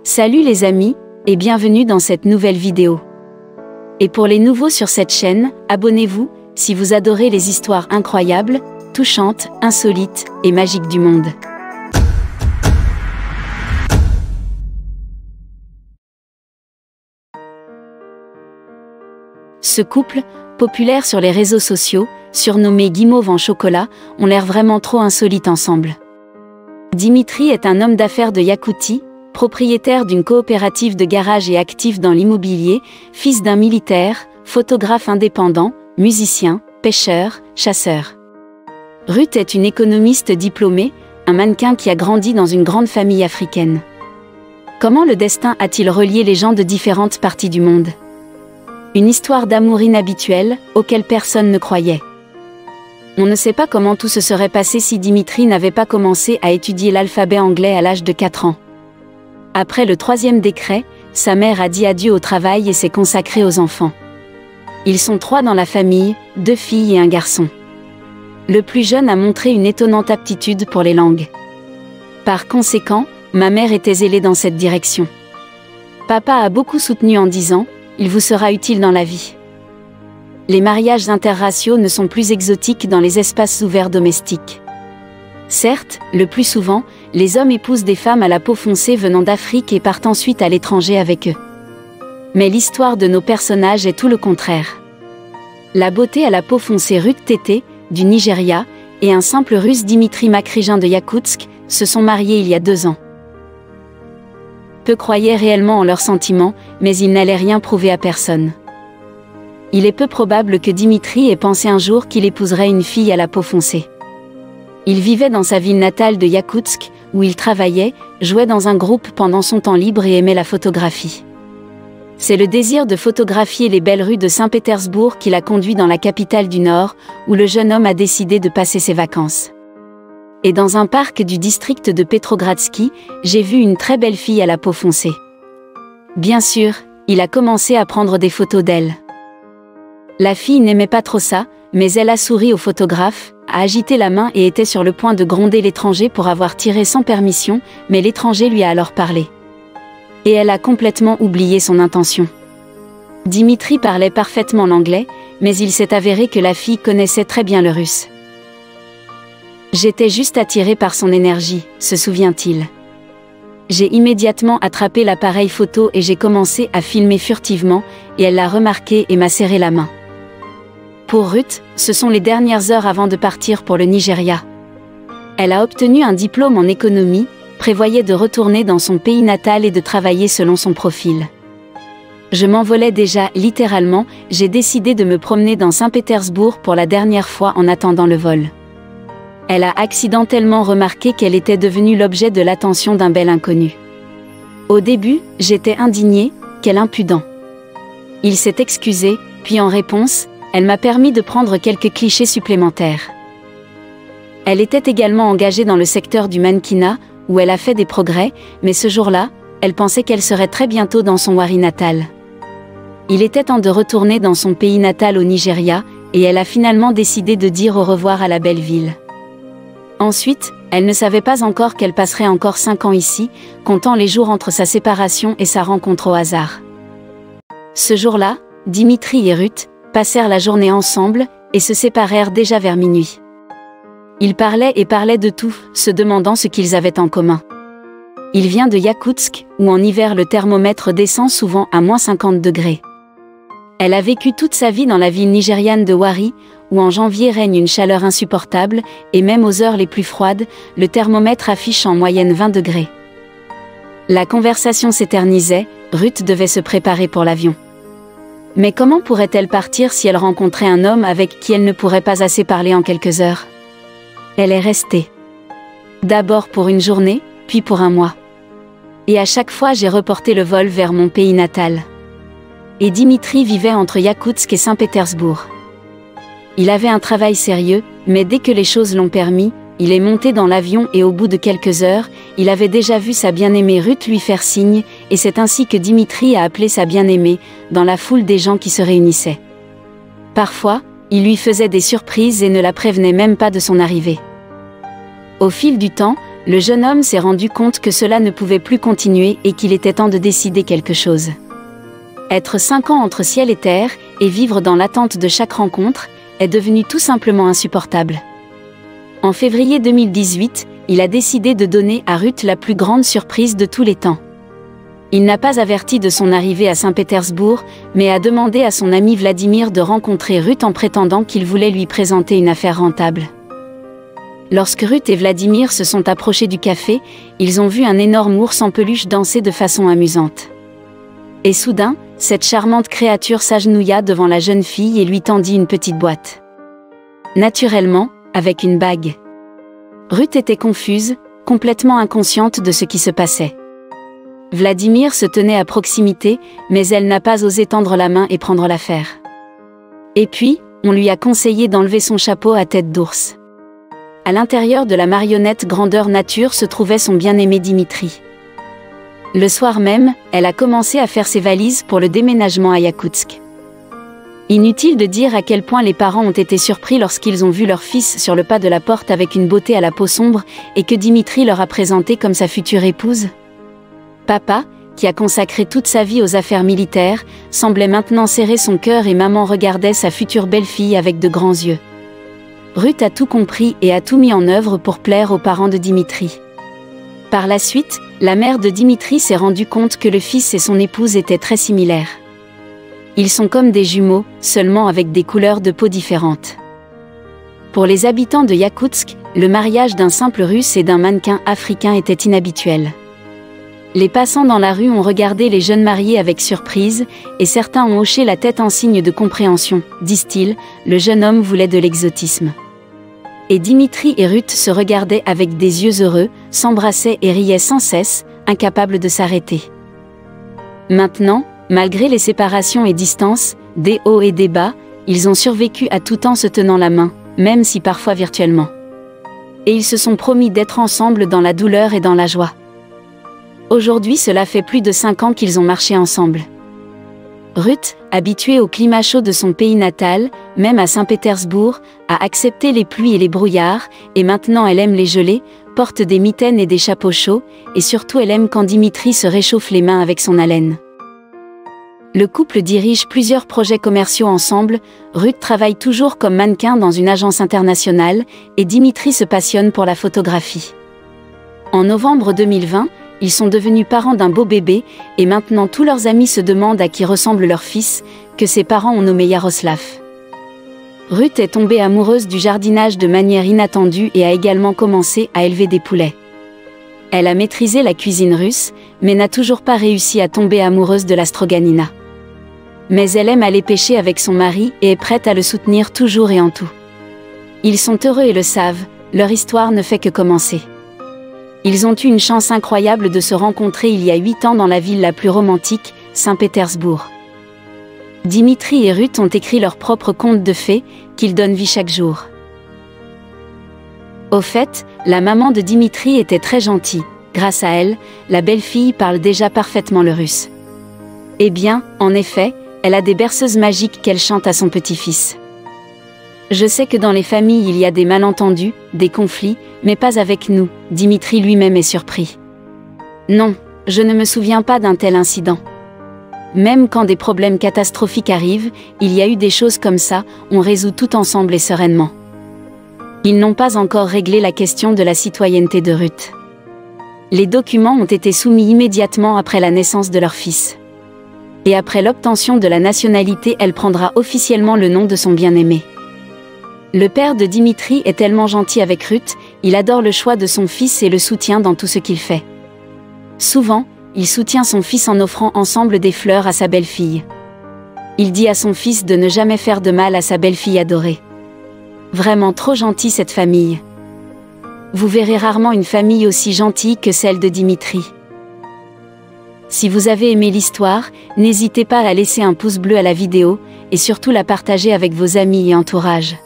Salut les amis, et bienvenue dans cette nouvelle vidéo. Et pour les nouveaux sur cette chaîne, abonnez-vous, si vous adorez les histoires incroyables, touchantes, insolites et magiques du monde. Ce couple, populaire sur les réseaux sociaux, surnommé Guimauve en chocolat, ont l'air vraiment trop insolites ensemble. Dimitri est un homme d'affaires de Iakoutie, propriétaire d'une coopérative de garage et actif dans l'immobilier, fils d'un militaire, photographe indépendant, musicien, pêcheur, chasseur. Ruth est une économiste diplômée, un mannequin qui a grandi dans une grande famille africaine. Comment le destin a-t-il relié les gens de différentes parties du monde? Une histoire d'amour inhabituelle, auquel personne ne croyait. On ne sait pas comment tout se serait passé si Dimitri n'avait pas commencé à étudier l'alphabet anglais à l'âge de 4 ans. Après le 3e décret, sa mère a dit adieu au travail et s'est consacrée aux enfants. Ils sont 3 dans la famille, 2 filles et un garçon. Le plus jeune a montré une étonnante aptitude pour les langues. Par conséquent, ma mère était zélée dans cette direction. Papa a beaucoup soutenu en disant « Il vous sera utile dans la vie ». Les mariages interraciaux ne sont plus exotiques dans les espaces ouverts domestiques. Certes, le plus souvent, les hommes épousent des femmes à la peau foncée venant d'Afrique et partent ensuite à l'étranger avec eux. Mais l'histoire de nos personnages est tout le contraire. La beauté à la peau foncée Ruth Tété, du Nigeria, et un simple Russe Dimitri Makrigin de Yakoutsk, se sont mariés il y a 2 ans. Peu croyaient réellement en leurs sentiments, mais ils n'allaient rien prouver à personne. Il est peu probable que Dimitri ait pensé un jour qu'il épouserait une fille à la peau foncée. Il vivait dans sa ville natale de Yakoutsk, où il travaillait, jouait dans un groupe pendant son temps libre et aimait la photographie. C'est le désir de photographier les belles rues de Saint-Pétersbourg qui l'a conduit dans la capitale du Nord, où le jeune homme a décidé de passer ses vacances. Et dans un parc du district de Petrogradsky, j'ai vu une très belle fille à la peau foncée. Bien sûr, il a commencé à prendre des photos d'elle. La fille n'aimait pas trop ça, mais elle a souri au photographe, a agité la main et était sur le point de gronder l'étranger pour avoir tiré sans permission, mais l'étranger lui a alors parlé. Et elle a complètement oublié son intention. Dimitri parlait parfaitement l'anglais, mais il s'est avéré que la fille connaissait très bien le russe. J'étais juste attiré par son énergie, se souvient-il. J'ai immédiatement attrapé l'appareil photo et j'ai commencé à filmer furtivement, et elle l'a remarqué et m'a serré la main. Pour Ruth, ce sont les dernières heures avant de partir pour le Nigeria. Elle a obtenu un diplôme en économie, prévoyait de retourner dans son pays natal et de travailler selon son profil. Je m'envolais déjà, littéralement, j'ai décidé de me promener dans Saint-Pétersbourg pour la dernière fois en attendant le vol. Elle a accidentellement remarqué qu'elle était devenue l'objet de l'attention d'un bel inconnu. Au début, j'étais indignée, quel impudent. Il s'est excusé, puis en réponse, elle m'a permis de prendre quelques clichés supplémentaires. Elle était également engagée dans le secteur du mannequinat, où elle a fait des progrès, mais ce jour-là, elle pensait qu'elle serait très bientôt dans son Wari natal. Il était temps de retourner dans son pays natal au Nigeria, et elle a finalement décidé de dire au revoir à la belle ville. Ensuite, elle ne savait pas encore qu'elle passerait encore 5 ans ici, comptant les jours entre sa séparation et sa rencontre au hasard. Ce jour-là, Dimitri et Ruth passèrent la journée ensemble, et se séparèrent déjà vers minuit. Ils parlaient et parlaient de tout, se demandant ce qu'ils avaient en commun. Il vient de Yakoutsk, où en hiver le thermomètre descend souvent à -50 degrés. Elle a vécu toute sa vie dans la ville nigériane de Wari, où en janvier règne une chaleur insupportable, et même aux heures les plus froides, le thermomètre affiche en moyenne 20 degrés. La conversation s'éternisait, Ruth devait se préparer pour l'avion. Mais comment pourrait-elle partir si elle rencontrait un homme avec qui elle ne pourrait pas assez parler en quelques heures? Elle est restée. D'abord pour une journée, puis pour un mois. Et à chaque fois j'ai reporté le vol vers mon pays natal. Et Dimitri vivait entre Yakoutsk et Saint-Pétersbourg. Il avait un travail sérieux, mais dès que les choses l'ont permis, il est monté dans l'avion et au bout de quelques heures, il avait déjà vu sa bien-aimée Ruth lui faire signe, et c'est ainsi que Dimitri a appelé sa bien-aimée, dans la foule des gens qui se réunissaient. Parfois, il lui faisait des surprises et ne la prévenait même pas de son arrivée. Au fil du temps, Le jeune homme s'est rendu compte que cela ne pouvait plus continuer et qu'il était temps de décider quelque chose. Être 5 ans entre ciel et terre, et vivre dans l'attente de chaque rencontre, est devenu tout simplement insupportable. En février 2018, il a décidé de donner à Ruth la plus grande surprise de tous les temps. Il n'a pas averti de son arrivée à Saint-Pétersbourg, mais a demandé à son ami Vladimir de rencontrer Ruth en prétendant qu'il voulait lui présenter une affaire rentable. Lorsque Ruth et Vladimir se sont approchés du café, ils ont vu un énorme ours en peluche danser de façon amusante. Et soudain, cette charmante créature s'agenouilla devant la jeune fille et lui tendit une petite boîte. Naturellement, avec une bague. Ruth était confuse, complètement inconsciente de ce qui se passait. Vladimir se tenait à proximité, mais elle n'a pas osé tendre la main et prendre l'affaire. Et puis, on lui a conseillé d'enlever son chapeau à tête d'ours. À l'intérieur de la marionnette grandeur nature se trouvait son bien-aimé Dimitri. Le soir même, elle a commencé à faire ses valises pour le déménagement à Yakoutsk. Inutile de dire à quel point les parents ont été surpris lorsqu'ils ont vu leur fils sur le pas de la porte avec une beauté à la peau sombre et que Dimitri leur a présenté comme sa future épouse. Papa, qui a consacré toute sa vie aux affaires militaires, semblait maintenant serrer son cœur et maman regardait sa future belle-fille avec de grands yeux. Ruth a tout compris et a tout mis en œuvre pour plaire aux parents de Dimitri. Par la suite, la mère de Dimitri s'est rendue compte que le fils et son épouse étaient très similaires. Ils sont comme des jumeaux, seulement avec des couleurs de peau différentes. Pour les habitants de Yakoutsk, le mariage d'un simple Russe et d'un mannequin africain était inhabituel. Les passants dans la rue ont regardé les jeunes mariés avec surprise, et certains ont hoché la tête en signe de compréhension, disent-ils, le jeune homme voulait de l'exotisme. Et Dimitri et Ruth se regardaient avec des yeux heureux, s'embrassaient et riaient sans cesse, incapables de s'arrêter. Maintenant, malgré les séparations et distances, des hauts et des bas, ils ont survécu à tout en se tenant la main, même si parfois virtuellement. Et ils se sont promis d'être ensemble dans la douleur et dans la joie. Aujourd'hui, cela fait plus de 5 ans qu'ils ont marché ensemble. Ruth, habituée au climat chaud de son pays natal, même à Saint-Pétersbourg, a accepté les pluies et les brouillards, et maintenant elle aime les gelées, porte des mitaines et des chapeaux chauds, et surtout elle aime quand Dimitri se réchauffe les mains avec son haleine. Le couple dirige plusieurs projets commerciaux ensemble, Ruth travaille toujours comme mannequin dans une agence internationale, et Dimitri se passionne pour la photographie. En novembre 2020, ils sont devenus parents d'un beau bébé, et maintenant tous leurs amis se demandent à qui ressemble leur fils, que ses parents ont nommé Yaroslav. Ruth est tombée amoureuse du jardinage de manière inattendue et a également commencé à élever des poulets. Elle a maîtrisé la cuisine russe, mais n'a toujours pas réussi à tomber amoureuse de la stroganina. Mais elle aime aller pêcher avec son mari et est prête à le soutenir toujours et en tout. Ils sont heureux et le savent, leur histoire ne fait que commencer. Ils ont eu une chance incroyable de se rencontrer il y a 8 ans dans la ville la plus romantique, Saint-Pétersbourg. Dimitri et Ruth ont écrit leur propre conte de fées, qu'ils donnent vie chaque jour. Au fait, la maman de Dimitri était très gentille. Grâce à elle, la belle-fille parle déjà parfaitement le russe. Eh bien, en effet, elle a des berceuses magiques qu'elle chante à son petit-fils. Je sais que dans les familles il y a des malentendus, des conflits, mais pas avec nous, Dimitri lui-même est surpris. Non, je ne me souviens pas d'un tel incident. Même quand des problèmes catastrophiques arrivent, il y a eu des choses comme ça, on résout tout ensemble et sereinement. Ils n'ont pas encore réglé la question de la citoyenneté de Ruth. Les documents ont été soumis immédiatement après la naissance de leur fils. Et après l'obtention de la nationalité, elle prendra officiellement le nom de son bien-aimé. Le père de Dimitri est tellement gentil avec Ruth, il adore le choix de son fils et le soutient dans tout ce qu'il fait. Souvent, il soutient son fils en offrant ensemble des fleurs à sa belle-fille. Il dit à son fils de ne jamais faire de mal à sa belle-fille adorée. Vraiment trop gentille cette famille. Vous verrez rarement une famille aussi gentille que celle de Dimitri. Si vous avez aimé l'histoire, n'hésitez pas à laisser un pouce bleu à la vidéo, et surtout la partager avec vos amis et entourage.